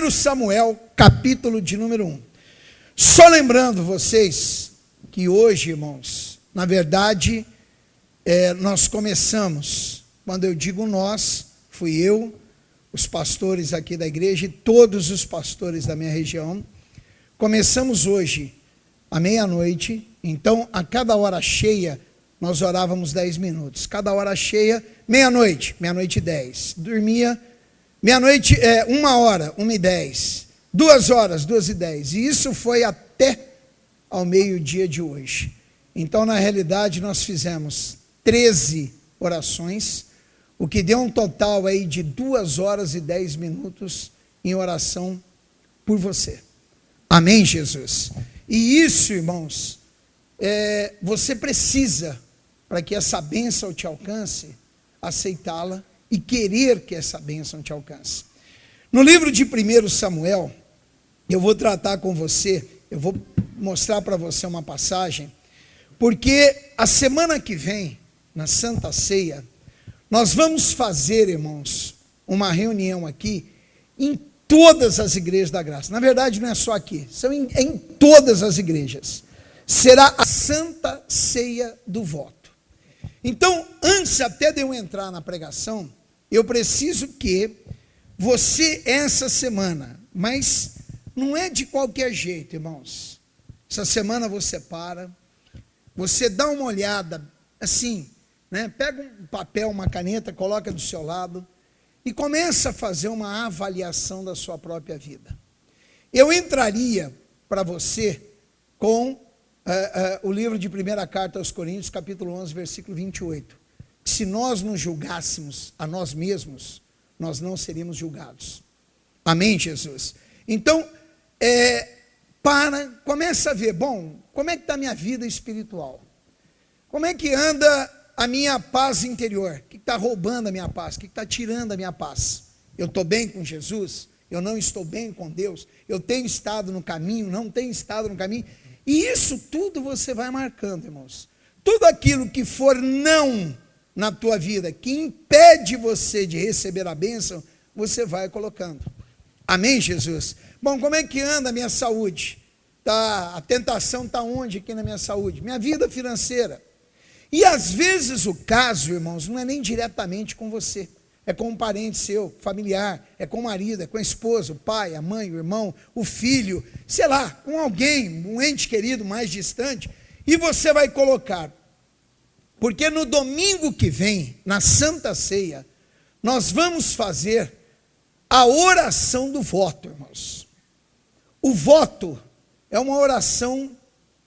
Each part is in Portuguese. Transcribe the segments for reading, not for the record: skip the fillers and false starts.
1 Samuel, capítulo de número 1. Só lembrando vocês que hoje, irmãos, na verdade, nós começamos, quando eu digo nós, fui eu, os pastores aqui da igreja e todos os pastores da minha região, começamos hoje à meia-noite. Então a cada hora cheia nós orávamos 10 minutos, cada hora cheia, meia-noite e 10, dormia, meia-noite, 1 hora, 1h10, 2 horas, 2h10, e isso foi até ao meio-dia de hoje. Então na realidade nós fizemos 13 orações, o que deu um total aí de 2 horas e 10 minutos em oração por você. Amém, Jesus? E isso, irmãos, você precisa, para que essa bênção te alcance, aceitá-la e querer que essa bênção te alcance. No livro de 1 Samuel, eu vou tratar com você, eu vou mostrar para você uma passagem, porque a semana que vem, na Santa Ceia, nós vamos fazer, irmãos, uma reunião aqui em todas as igrejas da graça. Na verdade, não é só aqui, são em todas as igrejas. Será a Santa Ceia do Voto. Então, antes até de eu entrar na pregação, eu preciso que você, essa semana, mas não é de qualquer jeito, irmãos. Essa semana você para, você dá uma olhada, assim, pega um papel, uma caneta, coloca do seu lado e começa a fazer uma avaliação da sua própria vida. Eu entraria para você com o livro de 1ª carta aos Coríntios, capítulo 11, versículo 28. Se nós nos julgássemos a nós mesmos, nós não seríamos julgados. Amém, Jesus? Então, começa a ver, bom, como é que está a minha vida espiritual? Como é que anda a minha paz interior? O que está roubando a minha paz? O que está tirando a minha paz? Eu estou bem com Jesus? Eu não estou bem com Deus? Eu tenho estado no caminho? Não tenho estado no caminho? E isso tudo você vai marcando, irmãos. Tudo aquilo que for não na tua vida, que impede você de receber a bênção, você vai colocando. Amém, Jesus? Bom, como é que anda a minha saúde? A tentação está onde aqui na minha saúde? Minha vida financeira. E às vezes o caso, irmãos, não é nem diretamente com você, é com um parente seu, familiar, é com o marido, é com a esposa, o pai, a mãe, o irmão, o filho, sei lá, com alguém, um ente querido mais distante, e você vai colocar, porque no domingo que vem, na Santa Ceia, nós vamos fazer a oração do voto, irmãos. O voto é uma oração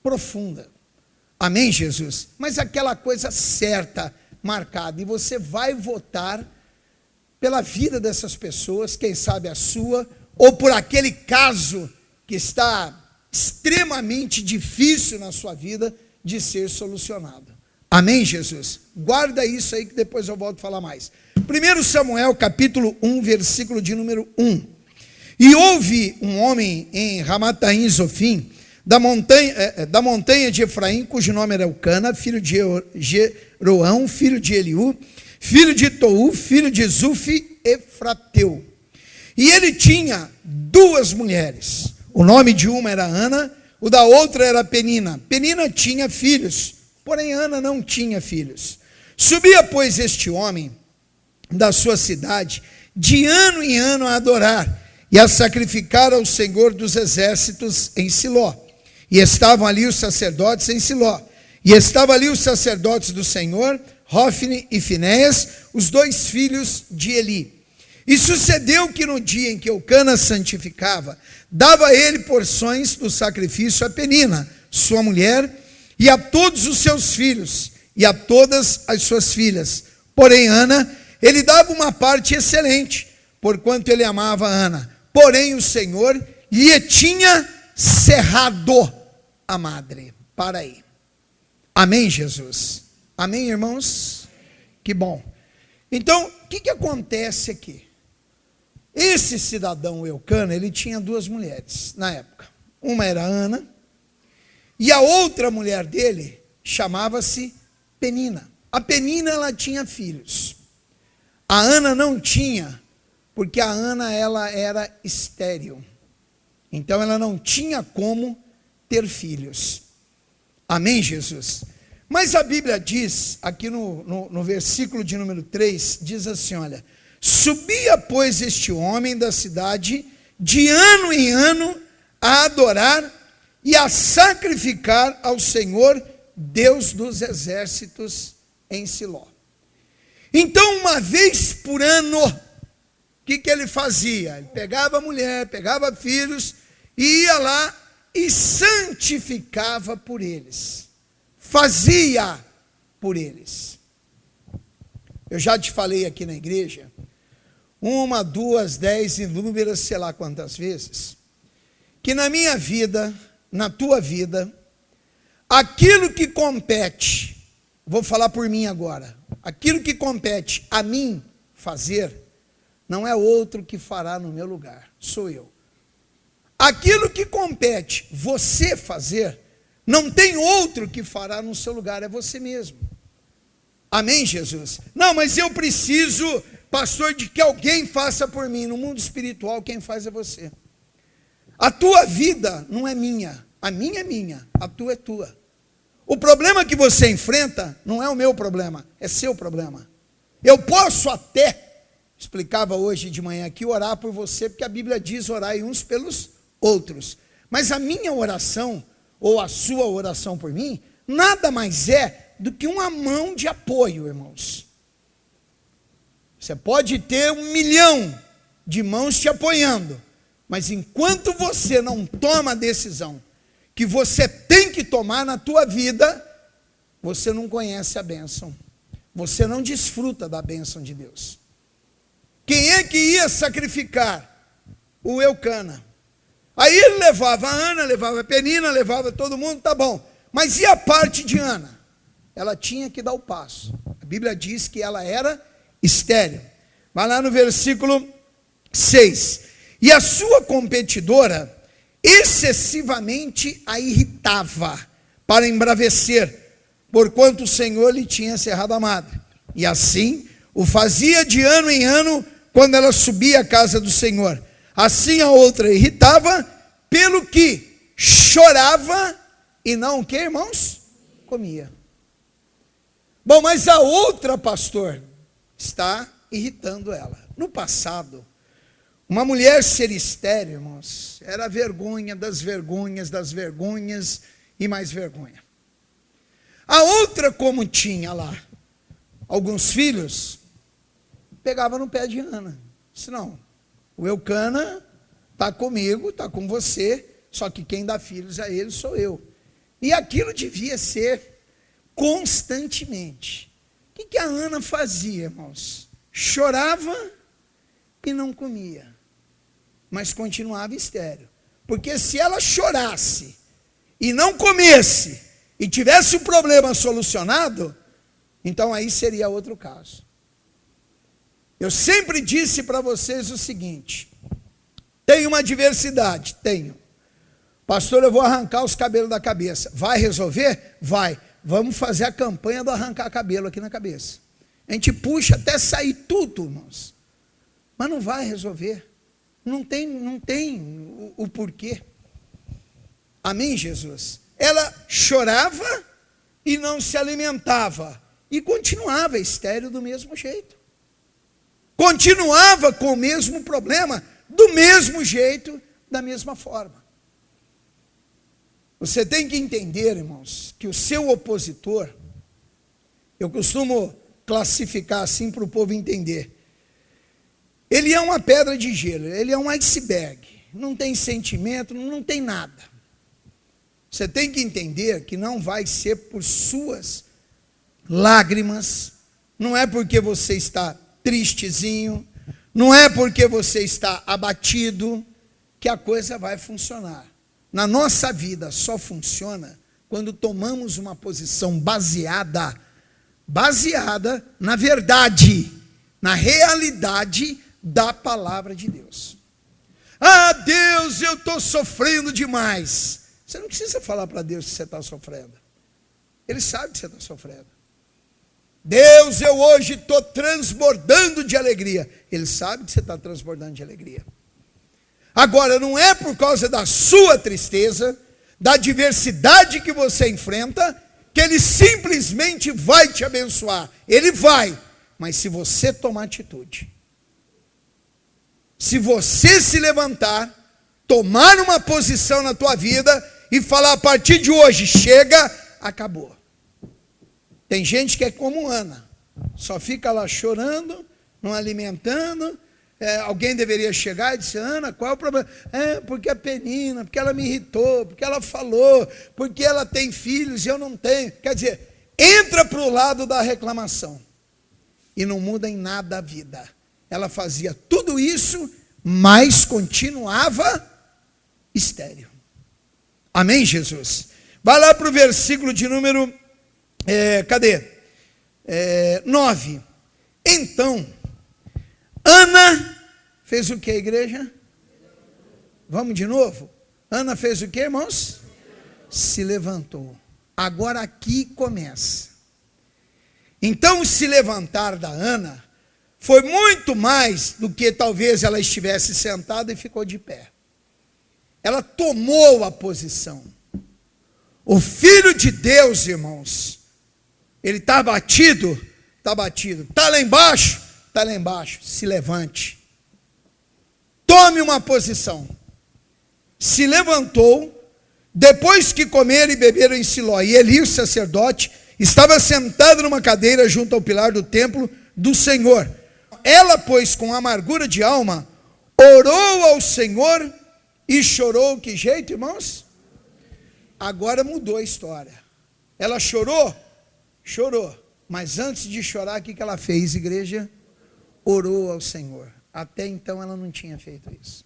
profunda. Amém, Jesus? Mas aquela coisa certa, marcada, e você vai votar pela vida dessas pessoas, quem sabe a sua, ou por aquele caso que está extremamente difícil na sua vida de ser solucionado. Amém, Jesus? Guarda isso aí que depois eu volto a falar mais. 1 Samuel, capítulo 1, versículo de número 1. E houve um homem em Ramataim Zofim, da montanha de Efraim, cujo nome era Eucana, filho de Jeroão, filho de Eliú, filho de Tou, filho de Zufi, Efrateu. E ele tinha 2 mulheres. O nome de uma era Ana, o da outra era Penina. Penina tinha filhos, porém Ana não tinha filhos. Subia, pois, este homem da sua cidade, de ano em ano a adorar e a sacrificar ao Senhor dos exércitos em Siló. E estavam ali os sacerdotes em Siló. E estavam ali os sacerdotes do Senhor, Hofni e Finéias, os 2 filhos de Eli. E sucedeu que no dia em que Eucana santificava, dava ele porções do sacrifício a Penina, sua mulher, e a todos os seus filhos, e a todas as suas filhas. Porém Ana, ele dava uma parte excelente, porquanto ele amava Ana. Porém o Senhor lhe tinha cerrado a madre. Para aí. Amém, Jesus? Amém, irmãos? Que bom. Então, o que acontece aqui? Esse cidadão Eucana, ele tinha 2 mulheres na época. Uma era Ana, e a outra mulher dele chamava-se Penina. A Penina, ela tinha filhos. A Ana não tinha porque a Ana, ela era estéril. Então ela não tinha como ter filhos. Amém, Jesus? Mas a Bíblia diz, aqui no versículo de número 3, diz assim, olha: subia, pois, este homem da cidade, de ano em ano, a adorar e a sacrificar ao Senhor, Deus dos exércitos, em Siló. Então, uma vez por ano, o que ele fazia? Ele pegava a mulher, pegava filhos, e ia lá e santificava por eles. Fazia por eles. Eu já te falei aqui na igreja, 1, 2, 10, inúmeras, sei lá quantas vezes, que na minha vida, na tua vida, aquilo que compete, vou falar por mim agora, aquilo que compete a mim fazer, não é outro que fará no meu lugar, sou eu. Aquilo que compete você fazer, não tem outro que fará no seu lugar, é você mesmo. Amém, Jesus? Não, mas eu preciso, pastor, de que alguém faça por mim. No mundo espiritual, quem faz é você. A tua vida não é minha, a minha é minha, a tua é tua. O problema que você enfrenta não é o meu problema, é seu problema. Eu posso até, explicava hoje de manhã aqui, orar por você, porque a Bíblia diz orai uns pelos outros. Mas a minha oração, ou a sua oração por mim, nada mais é do que uma mão de apoio, irmãos. Você pode ter 1 milhão de mãos te apoiando, mas enquanto você não toma a decisão que você tem que tomar na tua vida, você não conhece a bênção, você não desfruta da bênção de Deus. Quem é que ia sacrificar? O Eucana. Aí ele levava a Ana, levava a Penina, levava todo mundo, tá bom. Mas e a parte de Ana? Ela tinha que dar o passo. A Bíblia diz que ela era estéril. Vai lá no versículo 6. E a sua competidora excessivamente a irritava para embravecer, porquanto o Senhor lhe tinha cerrado a madre. E assim o fazia de ano em ano, quando ela subia à casa do Senhor. Assim a outra irritava, pelo que chorava e não o que, irmãos? Comia. Bom, mas a outra, pastor, está irritando ela. No passado, uma mulher ser estéril, irmãos, era vergonha das vergonhas e mais vergonha. A outra, como tinha lá alguns filhos, pegava no pé de Ana. Disse, não, o Eucana está comigo, está com você, só que quem dá filhos a ele sou eu. E aquilo devia ser constantemente. O que a Ana fazia, irmãos? Chorava e não comia, mas continuava estéril. Porque se ela chorasse e não comesse, e tivesse o problema solucionado, então aí seria outro caso. Eu sempre disse para vocês o seguinte: tem uma adversidade? Tenho. Pastor, eu vou arrancar os cabelos da cabeça. Vai resolver? Vai. Vamos fazer a campanha do arrancar cabelo aqui na cabeça. A gente puxa até sair tudo, irmãos. Mas não vai resolver. Não tem o porquê. Amém, Jesus? Ela chorava e não se alimentava. E continuava estéril do mesmo jeito. Continuava com o mesmo problema, do mesmo jeito, da mesma forma. Você tem que entender, irmãos, que o seu opositor, eu costumo classificar assim para o povo entender, ele é uma pedra de gelo, ele é um iceberg, não tem sentimento, não tem nada. Você tem que entender que não vai ser por suas lágrimas, não é porque você está tristezinho, não é porque você está abatido, que a coisa vai funcionar. Na nossa vida só funciona quando tomamos uma posição baseada na verdade, na realidade da palavra de Deus. Ah, Deus, eu estou sofrendo demais. Você não precisa falar para Deus que você está sofrendo. Ele sabe que você está sofrendo. Deus, eu hoje estou transbordando de alegria. Ele sabe que você está transbordando de alegria. Agora, não é por causa da sua tristeza, da adversidade que você enfrenta, que Ele simplesmente vai te abençoar. Ele vai, mas se você tomar atitude, se você se levantar, tomar uma posição na tua vida e falar, a partir de hoje, chega, acabou. Tem gente que é como Ana, só fica lá chorando, não alimentando. Alguém deveria chegar e dizer, Ana, qual é o problema? Porque a Penina, porque ela me irritou, porque ela falou, porque ela tem filhos e eu não tenho. Quer dizer, entra para o lado da reclamação e não muda em nada a vida. Ela fazia tudo isso, mas continuava estéril. Amém, Jesus? Vai lá para o versículo de número 9. Então, Ana fez o que, igreja? Vamos de novo? Ana fez o que, irmãos? Se levantou. Agora aqui começa. Então, o se levantar da Ana foi muito mais do que talvez ela estivesse sentada e ficou de pé. Ela tomou a posição. O Filho de Deus, irmãos, ele está batido, está batido. Está lá embaixo, está lá embaixo. Se levante. Tome uma posição. Se levantou, depois que comeram e beberam em Siló, e Eli, o sacerdote, estava sentado numa cadeira junto ao pilar do templo do Senhor. Ela, pois, com amargura de alma, orou ao Senhor e chorou. Que jeito, irmãos? Agora mudou a história. Ela chorou? Chorou. Mas antes de chorar, o que ela fez, igreja? Orou ao Senhor. Até então ela não tinha feito isso.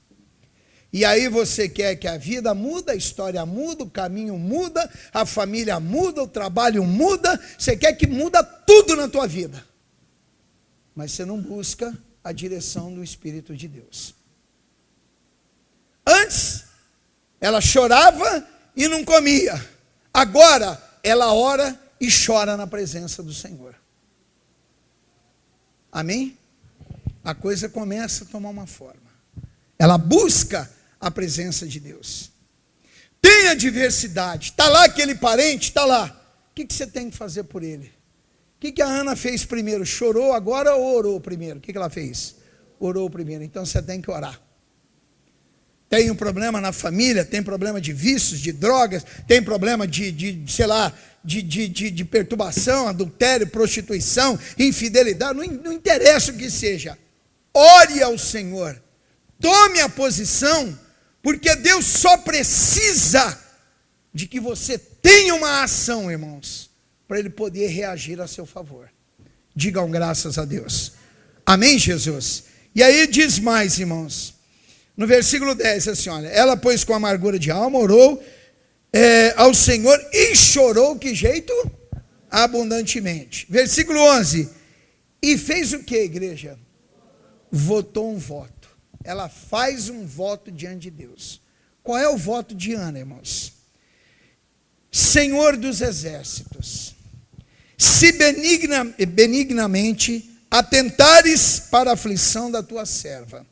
E aí você quer que a vida muda, a história muda, o caminho muda, a família muda, o trabalho muda, você quer que muda tudo na tua vida. Mas você não busca a direção do Espírito de Deus. Antes, ela chorava e não comia. Agora, ela ora e chora na presença do Senhor. Amém? A coisa começa a tomar uma forma. Ela busca a presença de Deus. Tem adversidade. Está lá aquele parente, está lá. O que você tem que fazer por ele? O que a Ana fez primeiro? Chorou agora ou orou primeiro? O que ela fez? Orou primeiro. Então você tem que orar. Tem um problema na família, tem problema de vícios, de drogas, tem problema de perturbação, adultério, prostituição, infidelidade, não interessa o que seja. Ore ao Senhor, tome a posição, porque Deus só precisa de que você tenha uma ação, irmãos, para Ele poder reagir a seu favor. Digam graças a Deus. Amém, Jesus? E aí diz mais, irmãos. No versículo 10, assim, olha, ela, pois, com amargura de alma, orou ao Senhor e chorou, que jeito? Abundantemente. Versículo 11, e fez o que, igreja? Votou um voto. Ela faz um voto diante de Deus. Qual é o voto de Ana, irmãos? Senhor dos exércitos, se benignamente atentares para a aflição da tua serva.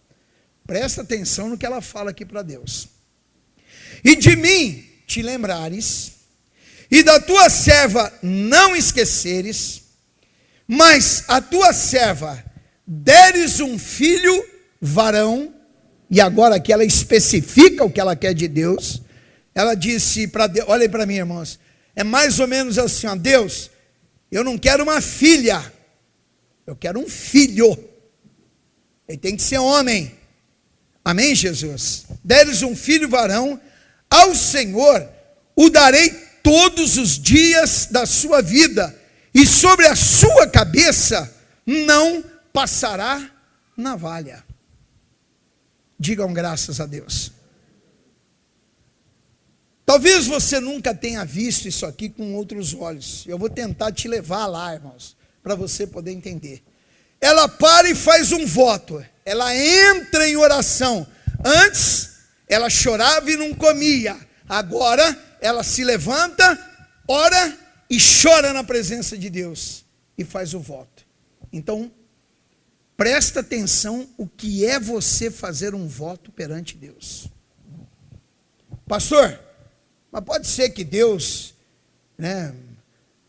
Presta atenção no que ela fala aqui para Deus. E de mim te lembrares, e da tua serva não esqueceres, mas a tua serva deres um filho varão, e agora aqui ela especifica o que ela quer de Deus. Ela disse para Deus, olhem para mim, irmãos, é mais ou menos assim, ó, Deus, eu não quero uma filha, eu quero um filho, ele tem que ser homem. Amém, Jesus? Deres um filho varão, ao Senhor o darei todos os dias da sua vida, e sobre a sua cabeça não passará navalha. Digam graças a Deus. Talvez você nunca tenha visto isso aqui com outros olhos. Eu vou tentar te levar lá, irmãos, para você poder entender. Ela para e faz um voto. Ela entra em oração. Antes, ela chorava e não comia. Agora, ela se levanta, ora e chora na presença de Deus. e faz o voto. Então, presta atenção o que é você fazer um voto perante Deus. Pastor, mas pode ser que Deus,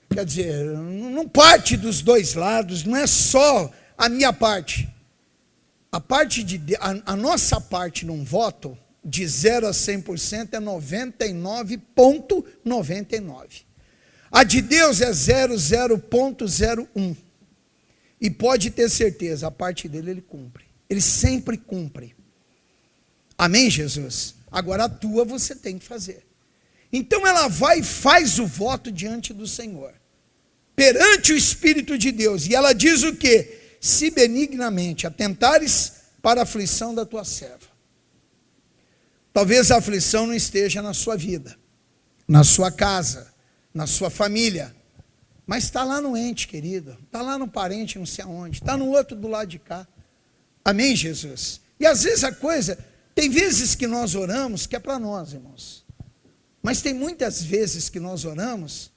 quer dizer, não parte dos dois lados, não é só a minha parte. A nossa parte num voto, de 0 a 100% é 99,99. A de Deus é 00,01. E pode ter certeza, a parte dele ele cumpre. Ele sempre cumpre. Amém, Jesus? Agora a tua você tem que fazer. Então ela vai e faz o voto diante do Senhor, perante o Espírito de Deus. E ela diz o quê? Se benignamente atentares para a aflição da tua serva. Talvez a aflição não esteja na sua vida, na sua casa, na sua família, mas está lá no ente, querido, está lá no parente, não sei aonde, está no outro do lado de cá. Amém, Jesus? E às vezes tem vezes que nós oramos que é para nós, irmãos, mas tem muitas vezes que nós oramos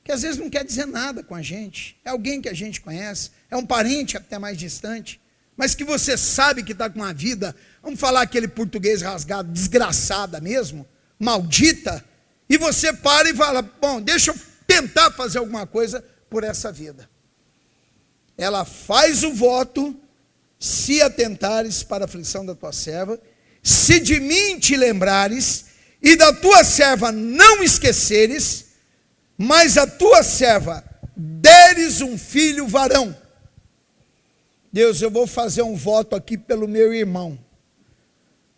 que às vezes não quer dizer nada com a gente, é alguém que a gente conhece, é um parente até mais distante, mas que você sabe que está com uma vida, vamos falar aquele português rasgado, desgraçada mesmo, maldita, e você para e fala, bom, deixa eu tentar fazer alguma coisa por essa vida. Ela faz o voto, se atentares para a aflição da tua serva, se de mim te lembrares, e da tua serva não esqueceres, mas a tua serva deres um filho varão. Deus, eu vou fazer um voto aqui pelo meu irmão.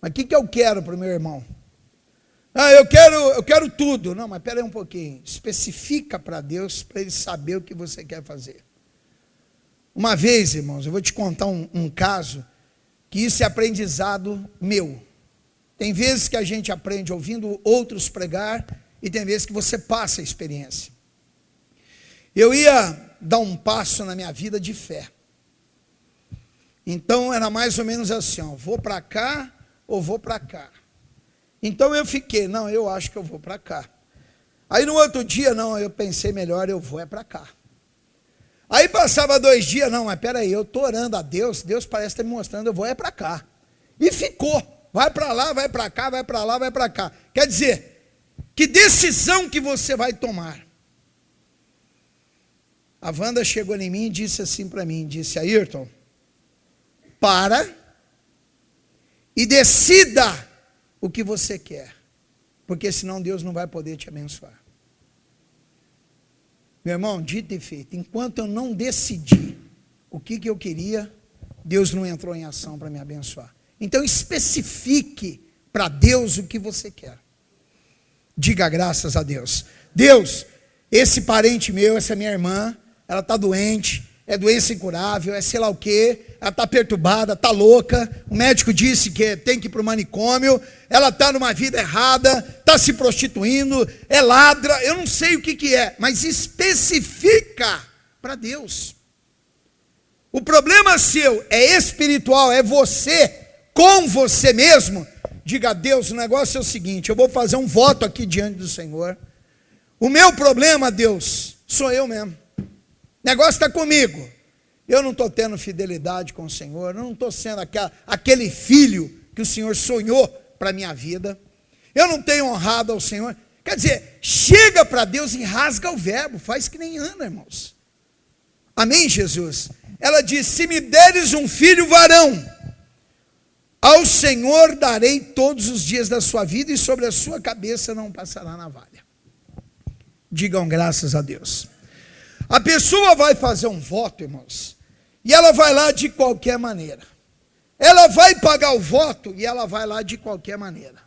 Mas o que eu quero para o meu irmão? Eu quero tudo. Não, mas espera aí um pouquinho. Especifica para Deus, para ele saber o que você quer fazer. Uma vez, irmãos, eu vou te contar um caso, que isso é aprendizado meu. Tem vezes que a gente aprende ouvindo outros pregar, e tem vezes que você passa a experiência. Eu ia dar um passo na minha vida de fé. Então era mais ou menos assim, vou para cá ou vou para cá. Então eu fiquei, eu acho que eu vou para cá. Aí no outro dia, eu pensei melhor, eu vou para cá. Aí passava 2 dias, mas peraí, eu estou orando a Deus, Deus parece estar me mostrando, eu vou para cá. E ficou, vai para lá, vai para cá, vai para lá, vai para cá. Quer dizer, que decisão que você vai tomar? A Wanda chegou em mim e disse assim para mim, Ayrton, para e decida o que você quer, porque senão Deus não vai poder te abençoar. Meu irmão, dito e feito, enquanto eu não decidi o que eu queria, Deus não entrou em ação para me abençoar. Então especifique para Deus o que você quer. Diga graças a Deus. Deus, esse parente meu, essa minha irmã, ela está doente, é doença incurável, é sei lá o quê, ela está perturbada, está louca, o médico disse que tem que ir para o manicômio, ela está numa vida errada, está se prostituindo, é ladra, eu não sei o que é, mas especifica para Deus. O problema seu é espiritual, é você, com você mesmo. Diga a Deus, o negócio é o seguinte, eu vou fazer um voto aqui diante do Senhor, o meu problema, Deus, sou eu mesmo. O negócio está comigo. Eu não estou tendo fidelidade com o Senhor. Eu não estou sendo aquele filho que o Senhor sonhou para a minha vida. Eu não tenho honrado ao Senhor. Quer dizer, chega para Deus e rasga o verbo. Faz que nem Ana, irmãos. Amém, Jesus? Ela diz, se me deres um filho varão, ao Senhor darei todos os dias da sua vida, e sobre a sua cabeça não passará navalha. Digam graças a Deus. A pessoa vai fazer um voto, irmãos, e ela vai lá de qualquer maneira. Ela vai pagar o voto e ela vai lá de qualquer maneira.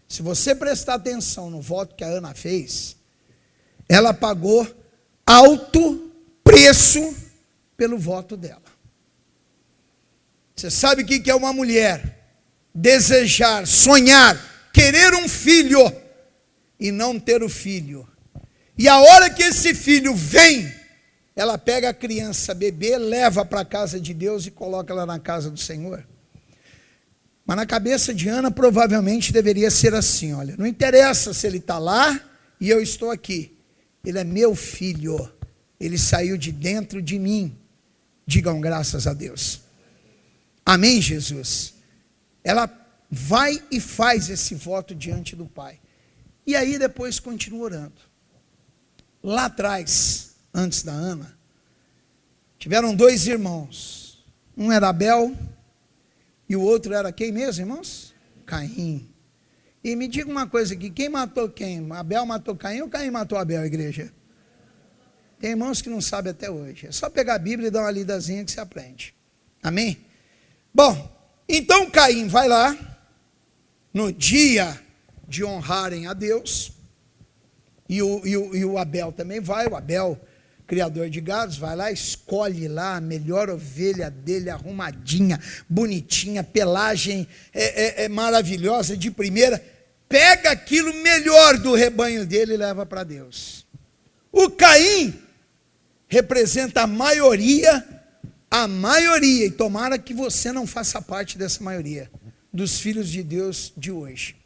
Se você prestar atenção no voto que a Ana fez, ela pagou alto preço pelo voto dela. Você sabe o que é uma mulher desejar, sonhar, querer um filho e não ter o filho? E a hora que esse filho vem, ela pega a criança, bebê, leva para a casa de Deus e coloca ela na casa do Senhor. Mas na cabeça de Ana provavelmente deveria ser assim, olha, não interessa se ele está lá e eu estou aqui, ele é meu filho, ele saiu de dentro de mim. Digam graças a Deus. Amém, Jesus? Ela vai e faz esse voto diante do Pai. E aí depois continua orando. Lá atrás, antes da Ana, tiveram 2 irmãos. Um era Abel e o outro era quem mesmo, irmãos? Caim. E me diga uma coisa aqui, quem matou quem? Abel matou Caim ou Caim matou Abel, igreja? Tem irmãos que não sabem até hoje. É só pegar a Bíblia e dar uma lidazinha que você aprende. Amém? Bom, então Caim vai lá, no dia de honrarem a Deus, e o Abel também vai, o Abel, criador de gados, vai lá, escolhe lá a melhor ovelha dele, arrumadinha, bonitinha, pelagem maravilhosa, de primeira, pega aquilo melhor do rebanho dele e leva para Deus. O Caim representa a maioria, e tomara que você não faça parte dessa maioria, dos filhos de Deus de hoje.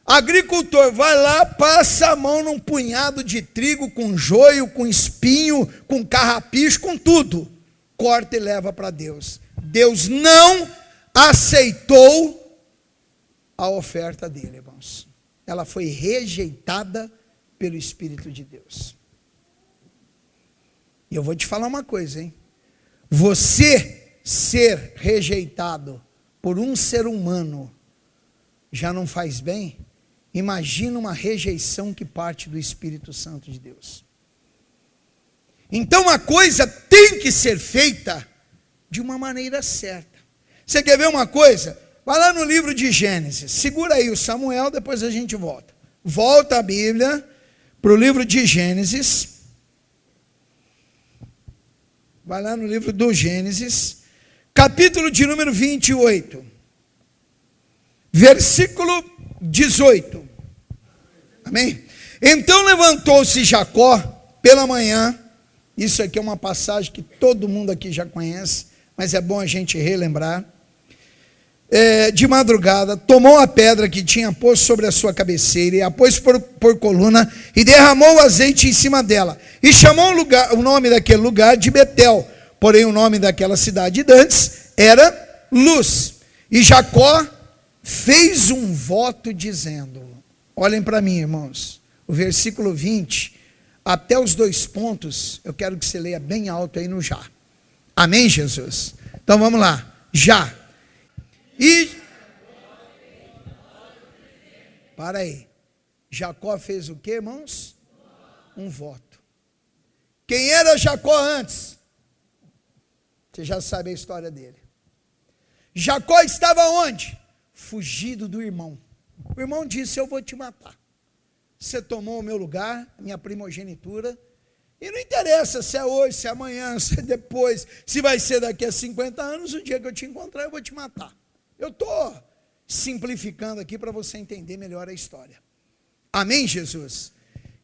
Agricultor vai lá, passa a mão num punhado de trigo, com joio, com espinho, com carrapicho, com tudo, corta e leva para Deus. Deus não aceitou a oferta dele, irmãos. Ela foi rejeitada pelo Espírito de Deus. E eu vou te falar uma coisa, hein? Você ser rejeitado por um ser humano já não faz bem? Imagina uma rejeição que parte do Espírito Santo de Deus. Então a coisa tem que ser feita de uma maneira certa. Você quer ver uma coisa? Vai lá no livro de Gênesis, segura aí o Samuel, depois a gente volta. Volta a Bíblia para o livro de Gênesis. Vai lá no livro do Gênesis, capítulo de número 28, versículo 18. Amém? Então levantou-se Jacó pela manhã. Isso aqui é uma passagem que todo mundo aqui já conhece, mas é bom a gente relembrar. De madrugada, tomou a pedra que tinha posto sobre a sua cabeceira e a pôs por coluna e derramou o azeite em cima dela e chamou o nome daquele lugar de Betel, porém o nome daquela cidade de antes era Luz. E Jacó fez um voto dizendo, olhem para mim, irmãos, o versículo 20 até os 2 pontos, eu quero que você leia bem alto aí no já. Amém, Jesus? Então vamos lá, já. E, para aí, Jacó fez o que, irmãos? Um voto. Quem era Jacó antes? Você já sabe a história dele. Jacó estava onde? Fugido do irmão. O irmão disse, eu vou te matar. Você tomou o meu lugar, a minha primogenitura, e não interessa se é hoje, se é amanhã, se é depois, se vai ser daqui a 50 anos, o dia que eu te encontrar, eu vou te matar. Eu estou simplificando aqui para você entender melhor a história. Amém, Jesus?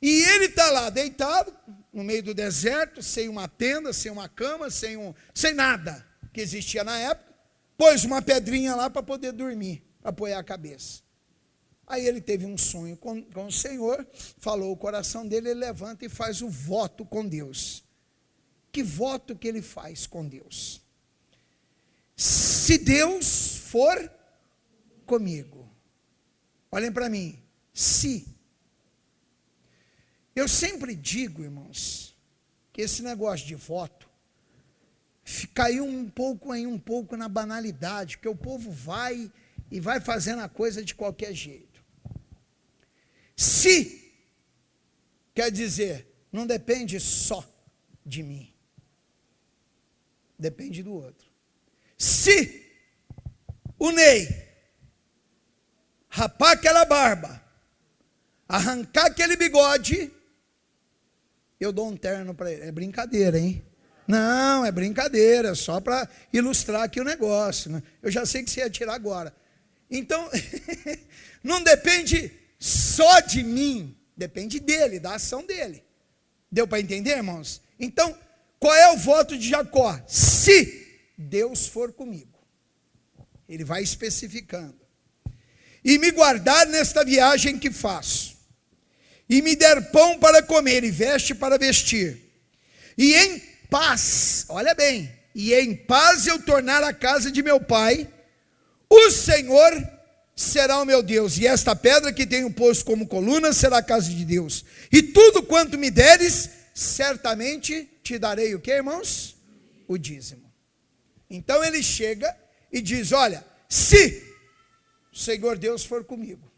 E ele está lá deitado, no meio do deserto, sem uma tenda, sem uma cama, sem nada que existia na época, pôs uma pedrinha lá para poder dormir, apoiar a cabeça. Aí ele teve um sonho com o Senhor, falou o coração dele, ele levanta e faz o voto com Deus. Que voto que ele faz com Deus? Se Deus for comigo, olhem para mim, se. Eu sempre digo, irmãos, que esse negócio de voto caiu um pouco na banalidade, porque o povo vai e vai fazendo a coisa de qualquer jeito. Se quer dizer, não depende só de mim, depende do outro. Se o Ney rapar aquela barba, arrancar aquele bigode, eu dou um terno para ele. É brincadeira, hein? Não, é brincadeira, só para ilustrar aqui o negócio, né? Eu já sei que você ia tirar agora. Então, não depende só de mim, depende dele, da ação dele. Deu para entender, irmãos? Então, qual é o voto de Jacó? Se Deus for comigo. Ele vai especificando. E me guardar nesta viagem que faço. E me der pão para comer e veste para vestir. e em paz, olha bem, e em paz eu tornar a casa de meu pai, o Senhor será o meu Deus, e esta pedra que tenho posto como coluna será a casa de Deus, e tudo quanto me deres, certamente te darei o que, irmãos? O dízimo. Então ele chega e diz, olha, se o Senhor Deus for comigo,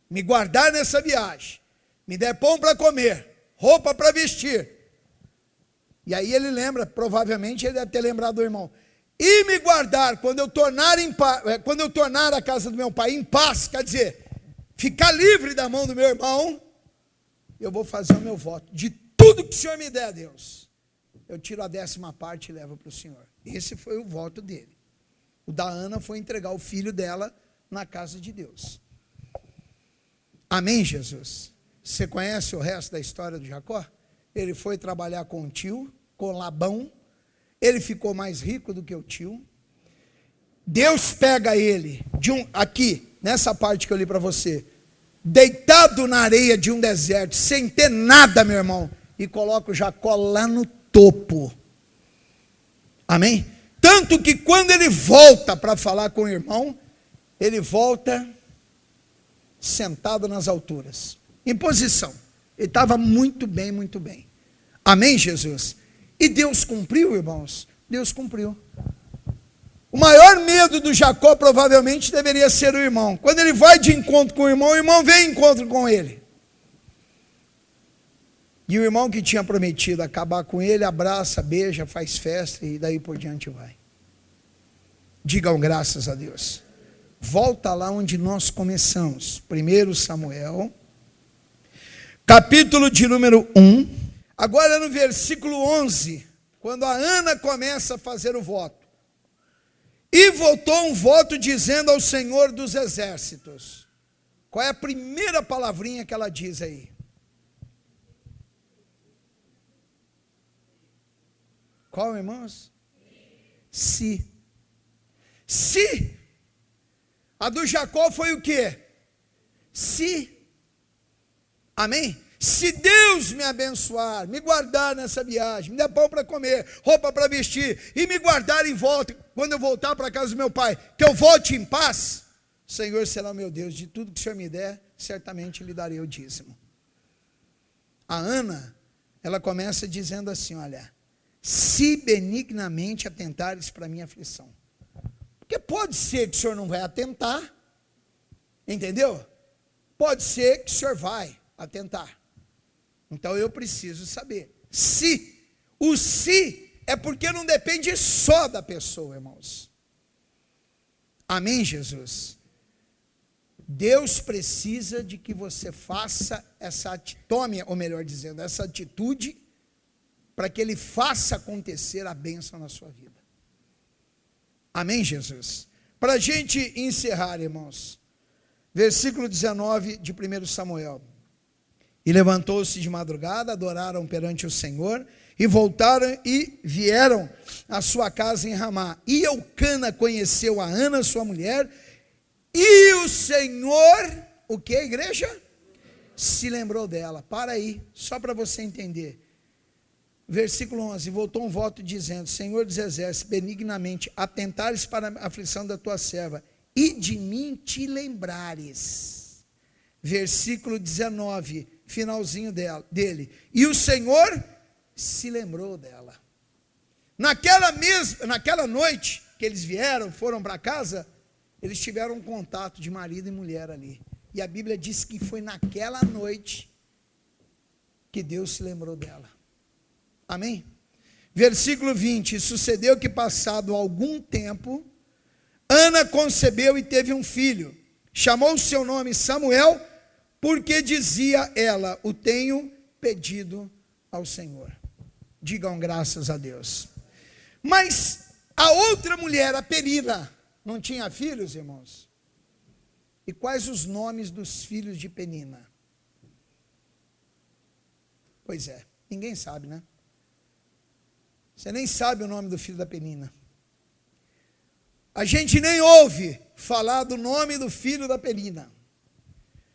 me guardar nessa viagem, me der pão para comer, roupa para vestir, e aí ele lembra, provavelmente ele deve ter lembrado do irmão, e me guardar quando eu tornar a casa do meu pai em paz, quer dizer, ficar livre da mão do meu irmão, eu vou fazer o meu voto, de tudo que o Senhor me der, Deus, eu tiro a 10ª parte e levo para o Senhor. Esse foi o voto dele. O da Ana foi entregar o filho dela na casa de Deus. Amém, Jesus? Você conhece o resto da história de Jacó? Ele foi trabalhar com o tio, com Labão, ele ficou mais rico do que o tio. Deus pega ele, aqui, nessa parte que eu li para você, deitado na areia de um deserto, sem ter nada, meu irmão, e coloca o Jacó lá no topo. Amém? Tanto que quando ele volta para falar com o irmão, ele volta sentado nas alturas, em posição. Ele estava muito bem, muito bem. Amém, Jesus? E Deus cumpriu, irmãos? Deus cumpriu. O maior medo do Jacó provavelmente deveria ser o irmão. Quando ele vai de encontro com o irmão vem de encontro com ele. E o irmão que tinha prometido acabar com ele, abraça, beija, faz festa e daí por diante vai. Digam graças a Deus. Volta lá onde nós começamos. 1 Samuel, capítulo de número 1. Agora no versículo 11, quando a Ana começa a fazer o voto. E votou um voto dizendo ao Senhor dos Exércitos. Qual é a primeira palavrinha que ela diz aí? Qual, irmãos? Se. Se. A do Jacó foi o quê? Se. Amém? Se Deus me abençoar, me guardar nessa viagem, me der pão para comer, roupa para vestir, e me guardar em volta, quando eu voltar para a casa do meu pai, que eu volte em paz, o Senhor será meu Deus, de tudo que o Senhor me der, certamente lhe darei o dízimo. A Ana, ela começa dizendo assim, olha, se benignamente atentares para a minha aflição. Porque pode ser que o Senhor não vai atentar, entendeu? Pode ser que o Senhor vai atentar. Então eu preciso saber. Se, o se é porque não depende só da pessoa, irmãos. Amém, Jesus? Deus precisa de que você faça tome, ou melhor dizendo, essa atitude, para que Ele faça acontecer a bênção na sua vida. Amém, Jesus? Para a gente encerrar, irmãos, versículo 19 de 1 Samuel. E levantou-se de madrugada, adoraram perante o Senhor, e voltaram e vieram à sua casa em Ramá. E Eucana conheceu a Ana, sua mulher, e o Senhor, o que, igreja? Se lembrou dela. Para aí, só para você entender. Versículo 11, voltou um voto dizendo, Senhor dos Exércitos, benignamente, atentares para a aflição da tua serva, e de mim te lembrares. Versículo 19, finalzinho dele. E o Senhor se lembrou dela. Naquela noite que eles vieram, foram para casa, eles tiveram um contato de marido e mulher ali. E a Bíblia diz que foi naquela noite que Deus se lembrou dela. Amém? Versículo 20, sucedeu que passado algum tempo, Ana concebeu e teve um filho. Chamou o seu nome Samuel, porque dizia ela, o tenho pedido ao Senhor. Digam graças a Deus. Mas a outra mulher, a Penina, não tinha filhos, irmãos? E quais os nomes dos filhos de Penina? Pois é, ninguém sabe, né? Você nem sabe o nome do filho da Penina. A gente nem ouve falar do nome do filho da Penina.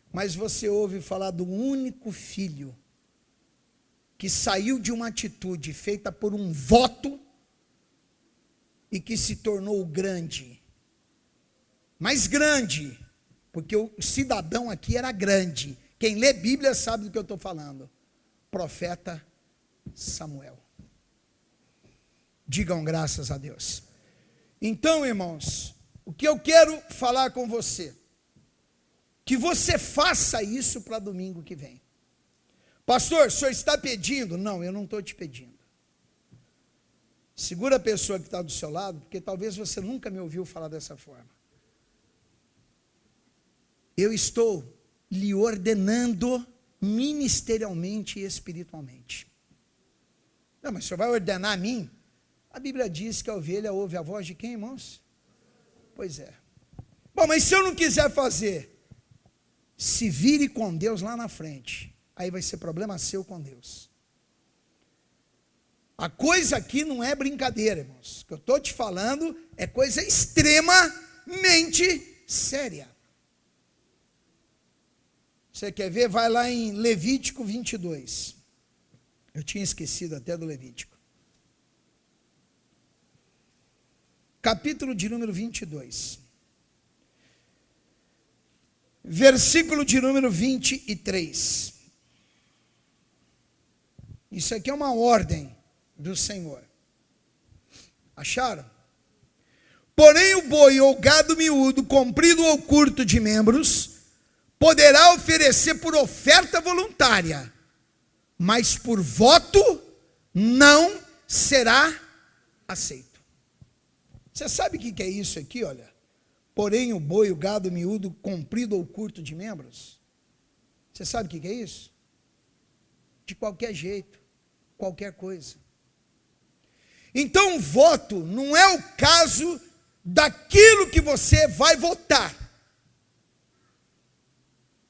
Mas você ouve falar do único filho que saiu de uma atitude feita por um voto e que se tornou grande. Mas grande, porque o cidadão aqui era grande. Quem lê Bíblia sabe do que eu estou falando. Profeta Samuel. Digam graças a Deus. Então, irmãos, o que eu quero falar com você, que você faça isso para domingo que vem. Pastor, o senhor está pedindo? Não, eu não estou te pedindo. Segura a pessoa que está do seu lado, porque talvez você nunca me ouviu falar dessa forma. Eu estou lhe ordenando ministerialmente e espiritualmente. Não, mas o senhor vai ordenar a mim? A Bíblia diz que a ovelha ouve a voz de quem, irmãos? Pois é. Bom, mas se eu não quiser fazer, se vire com Deus lá na frente. Aí vai ser problema seu com Deus. A coisa aqui não é brincadeira, irmãos. O que eu estou te falando é coisa extremamente séria. Você quer ver? Vai lá em Levítico 22. Eu tinha esquecido até do Levítico. Capítulo de número 22. Versículo de número 23. Isso aqui é uma ordem do Senhor. Acharam? Porém o boi ou gado miúdo, comprido ou curto de membros, poderá oferecer por oferta voluntária, mas por voto não será aceito. Você sabe o que é isso aqui, olha? Porém o boi, o gado miúdo, comprido ou curto de membros. Você sabe o que é isso? De qualquer jeito, qualquer coisa. Então o voto não é o caso daquilo que você vai votar.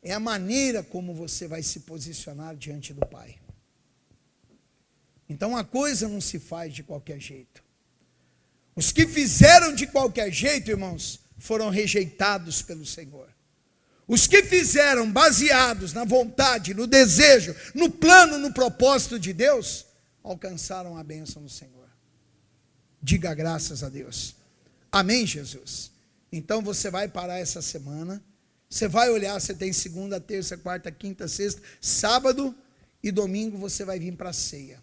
É a maneira como você vai se posicionar diante do Pai. Então a coisa não se faz de qualquer jeito. Os que fizeram de qualquer jeito, irmãos, foram rejeitados pelo Senhor. Os que fizeram baseados na vontade, no desejo, no plano, no propósito de Deus, alcançaram a bênção do Senhor. Diga graças a Deus. Amém, Jesus? Então você vai parar essa semana. Você vai olhar, você tem segunda, terça, quarta, quinta, sexta, sábado e domingo você vai vir para a ceia.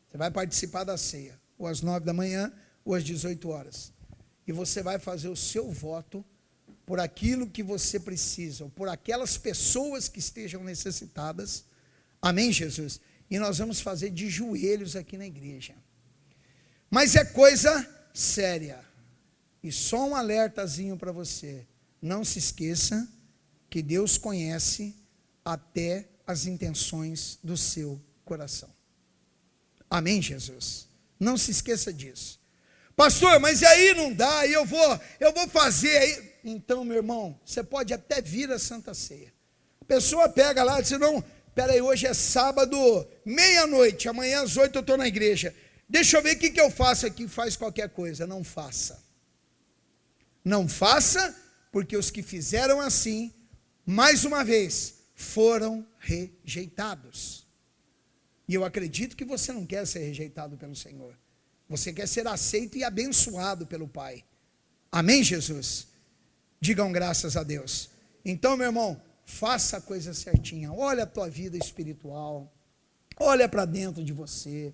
Você vai participar da ceia, ou às 9 da manhã, ou às 18 horas. E você vai fazer o seu voto por aquilo que você precisa, ou por aquelas pessoas que estejam necessitadas. Amém, Jesus? E nós vamos fazer de joelhos aqui na igreja. Mas é coisa séria. E só um alertazinho para você. Não se esqueça que Deus conhece até as intenções do seu coração. Amém, Jesus? Não se esqueça disso. Pastor, mas aí não dá, eu vou fazer aí. Então, meu irmão, você pode até vir à Santa Ceia. A pessoa pega lá e diz, não, peraí, hoje é sábado, meia-noite, amanhã às 8 eu estou na igreja. Deixa eu ver o que eu faço aqui, faz qualquer coisa. Não faça. Não faça, porque os que fizeram assim, mais uma vez, foram rejeitados. E eu acredito que você não quer ser rejeitado pelo Senhor. Você quer ser aceito e abençoado pelo Pai. Amém, Jesus? Digam graças a Deus. Então, meu irmão, faça a coisa certinha. Olha a tua vida espiritual. Olha para dentro de você.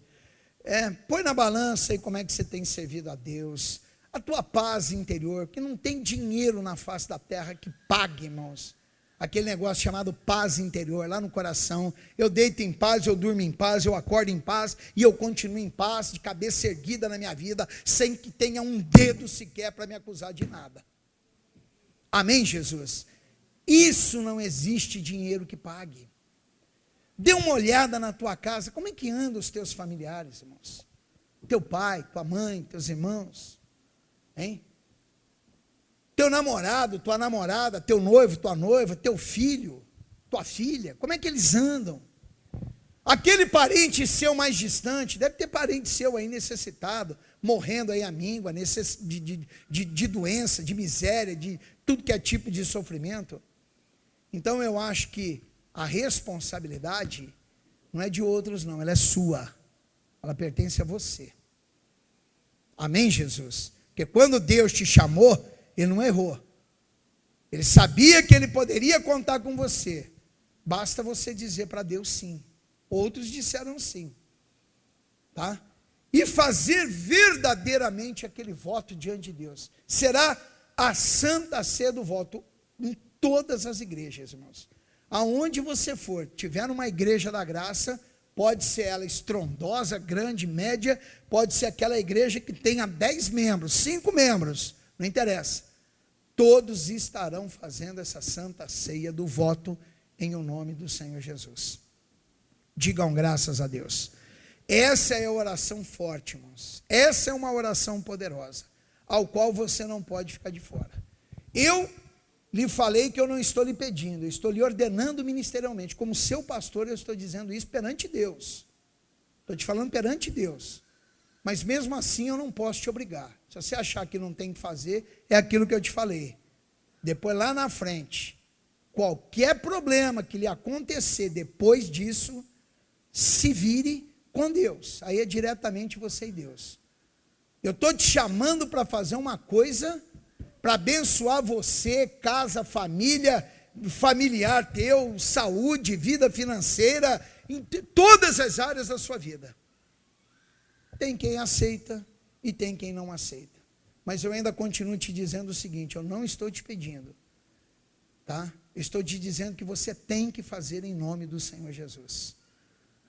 Põe na balança aí como é que você tem servido a Deus. A tua paz interior, que não tem dinheiro na face da terra que pague, irmãos. Aquele negócio chamado paz interior, lá no coração. Eu deito em paz, eu durmo em paz, eu acordo em paz e eu continuo em paz, de cabeça erguida na minha vida, sem que tenha um dedo sequer para me acusar de nada. Amém, Jesus? Isso não existe dinheiro que pague. Dê uma olhada na tua casa, como é que andam os teus familiares, irmãos? Teu pai, tua mãe, teus irmãos, hein? Teu namorado, tua namorada, teu noivo, tua noiva, teu filho, tua filha, como é que eles andam? Aquele parente seu mais distante, deve ter parente seu aí necessitado, morrendo aí à míngua, de doença, de miséria, de tudo que é tipo de sofrimento. Então eu acho que a responsabilidade não é de outros não, ela é sua, ela pertence a você. Amém, Jesus? Porque quando Deus te chamou, Ele não errou. Ele sabia que Ele poderia contar com você. Basta você dizer para Deus sim. Outros disseram sim. Tá? E fazer verdadeiramente aquele voto diante de Deus. Será a santa ceia do voto em todas as igrejas, irmãos. Aonde você for, tiver uma igreja da graça, pode ser ela estrondosa, grande, média, pode ser aquela igreja que tenha 10 membros, 5 membros, não interessa. Todos estarão fazendo essa santa ceia do voto em o nome do Senhor Jesus. Digam graças a Deus. Essa é a oração forte, irmãos. Essa é uma oração poderosa, ao qual você não pode ficar de fora. Eu lhe falei que eu não estou lhe pedindo, eu estou lhe ordenando ministerialmente. Como seu pastor, eu estou dizendo isso perante Deus. Estou te falando perante Deus. Mas mesmo assim eu não posso te obrigar. Se você achar que não tem que fazer, é aquilo que eu te falei. Depois lá na frente, qualquer problema que lhe acontecer depois disso, se vire com Deus. Aí é diretamente você e Deus. Eu estou te chamando para fazer uma coisa, para abençoar você, casa, família, familiar teu, saúde, vida financeira, em todas as áreas da sua vida. Tem quem aceita e tem quem não aceita. Mas eu ainda continuo te dizendo o seguinte, eu não estou te pedindo, tá? Eu estou te dizendo que você tem que fazer em nome do Senhor Jesus.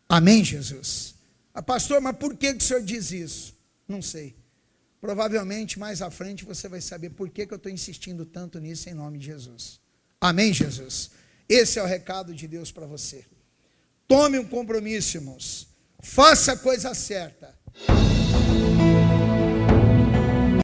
Amém, Jesus? Ah, pastor, mas por que o senhor diz isso? Não sei. Provavelmente mais à frente você vai saber por que eu estou insistindo tanto nisso em nome de Jesus. Amém, Jesus? Esse é o recado de Deus para você. Tome um compromisso, irmãos. Faça a coisa certa.